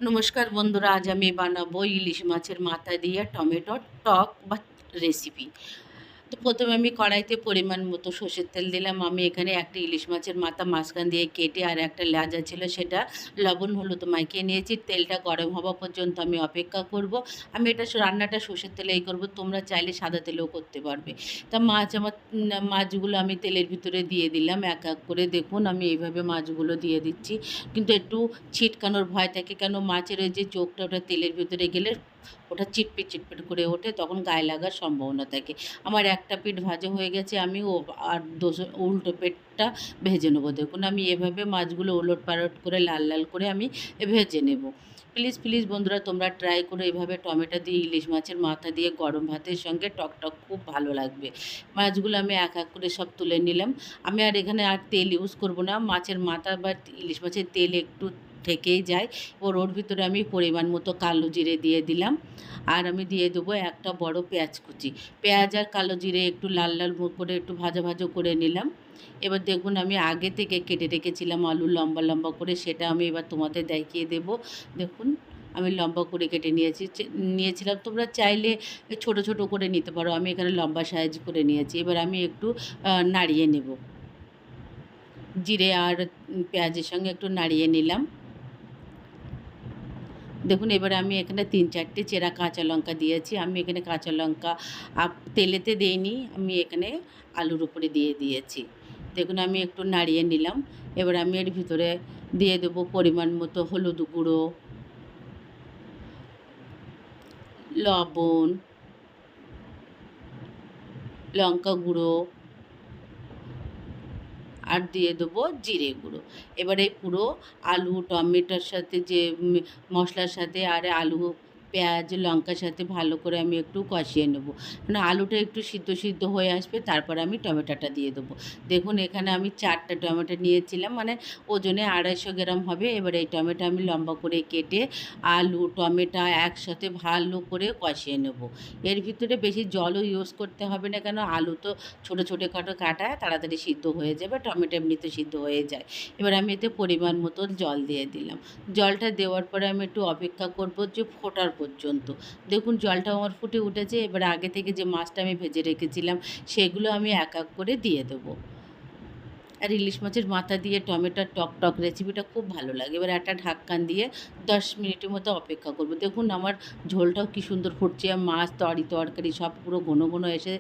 নমস্কার বন্ধুরা, আজ আমি বানাবো ইলিশ মাছের মাথা দিয়ে টমেটোর টক বা রেসিপি। তো প্রথমে আমি কড়াইতে পরিমাণ মতো সর্ষের তেল দিলাম। আমি এখানে একটা ইলিশ মাছের মাথা মাঝখান দিয়ে কেটে আর একটা লেজা ছিল সেটা লবণ হলুদ মাখিয়ে নিয়েছি। তেলটা গরম হওয়া পর্যন্ত আমি অপেক্ষা করব। আমি এটা রান্নাটা সর্ষের তেলেই করব, তোমরা চাইলে সাদা তেলেও করতে পারবে। তা মাছগুলো আমি তেলের ভিতরে দিয়ে দিলাম এক এক করে। দেখুন আমি এইভাবে মাছগুলো দিয়ে দিচ্ছি, কিন্তু একটু ছিটকানোর ভয় থাকে, কেন মাছের ওই যে চোখটা ওটা তেলের ভিতরে গেলে ওটা চিটপিট চিটপিট করে ওঠে, তখন গায়ে লাগার সম্ভাবনা থাকে। আমার একটা পিঠ ভাজা হয়ে গেছে, আমি আর উল্টো পেটটা ভেজে নেবো। দেখুন আমি এভাবে মাছগুলো ওলট পালট করে লাল লাল করে আমি ভেজে নেব। প্লিজ প্লিজ বন্ধুরা, তোমরা ট্রাই করো এভাবে টমেটো দিয়ে ইলিশ মাছের মাথা দিয়ে গরম ভাতের সঙ্গে টক খুব ভালো লাগবে। মাছগুলো আমি এক এক করে সব তুলে নিলাম। আমি আর এখানে আর তেল ইউজ করব না, মাছের মাথা বা ইলিশ মাছের তেল একটু থেকেই যায়। ওর ভিতরে আমি পরিমাণ মতো কালো জিরে দিয়ে দিলাম, আর আমি দিয়ে দেবো একটা বড় পেঁয়াজ কুচি। পেঁয়াজ আর কালো জিরে একটু লাল লাল করে একটু ভাজা ভাজা করে নিলাম। এবার দেখুন আমি আগে থেকে কেটে রেখেছিলাম আলু লম্বা লম্বা করে, সেটা আমি এবার তোমাদের দেখিয়ে দেব। দেখুন আমি লম্বা করে কেটে নিয়েছিলাম, তোমরা চাইলে ছোট ছোট করে নিতে পারো, আমি এখানে লম্বা সাইজ করে নিয়েছি। এবার আমি একটু নাড়িয়ে নেব, জিরে আর পেঁয়াজের সঙ্গে একটু নাড়িয়ে নিলাম। দেখুন এবারে আমি এখানে ৩-৪টে চেরা কাঁচা লঙ্কা দিয়েছি। আমি এখানে কাঁচা লঙ্কা তেলেতে দেইনি, আমি এখানে আলুর উপরে দিয়ে দিয়েছি। দেখুন আমি একটু নাড়িয়ে নিলাম। এবার আমি এর ভিতরে দিয়ে দেবো পরিমাণ মতো হলুদ গুঁড়ো, লবণ, লঙ্কা গুঁড়ো, আর দিয়ে দেবো জিরে গুঁড়ো। এবারে পুরো আলু টমেটোর সাথে যে মশলার সাথে আর আলু পেঁয়াজ লঙ্কার সাথে ভালো করে আমি একটু কষিয়ে নেবো, মানে আলুটা একটু সিদ্ধ সিদ্ধ হয়ে আসবে, তারপর আমি টমেটোটা দিয়ে দেবো। দেখুন এখানে আমি 4টা টমেটো নিয়েছিলাম, মানে ওজনে 250 গ্রাম হবে। এবার এই টমেটো আমি লম্বা করে কেটে আলু টমেটো একসাথে ভালো করে কষিয়ে নেব। এর ভিতরে বেশি জলও ইউজ করতে হবে না, কেন আলু তো ছোটো ছোটো খাটো কাটা তাড়াতাড়ি সিদ্ধ হয়ে যাবে, টমেটো এমনিতে সিদ্ধ হয়ে যায়। এবার আমি এতে পরিমাণ মতো জল দিয়ে দিলাম। জলটা দেওয়ার পরে আমি একটু অপেক্ষা করব যে ফোটার পর্যন্ত। দেখুন জলটা আমার ফুটে উঠেছে। এবার আগে থেকে যে মাছটা আমি ভেজে রেখেছিলাম সেগুলো আমি এক এক করে দিয়ে দেবো। আর ইলিশ মাছের মাথা দিয়ে টমেটোর টক রেসিপিটা খুব ভালো লাগে। এবার একটা ঢাক্কান দিয়ে 10 মিনিটের মতো অপেক্ষা করব। দেখুন আমার ঝোলটাও কী সুন্দর ফুটছে, আর মাছ তরকারি সব পুরো ঘন ঘন এসে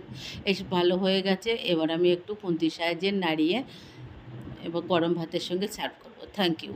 ভালো হয়ে গেছে। এবার আমি একটু খুন্তির সাহায্যে নাড়িয়ে এবার গরম ভাতের সঙ্গে সার্ভ করব। Thank you.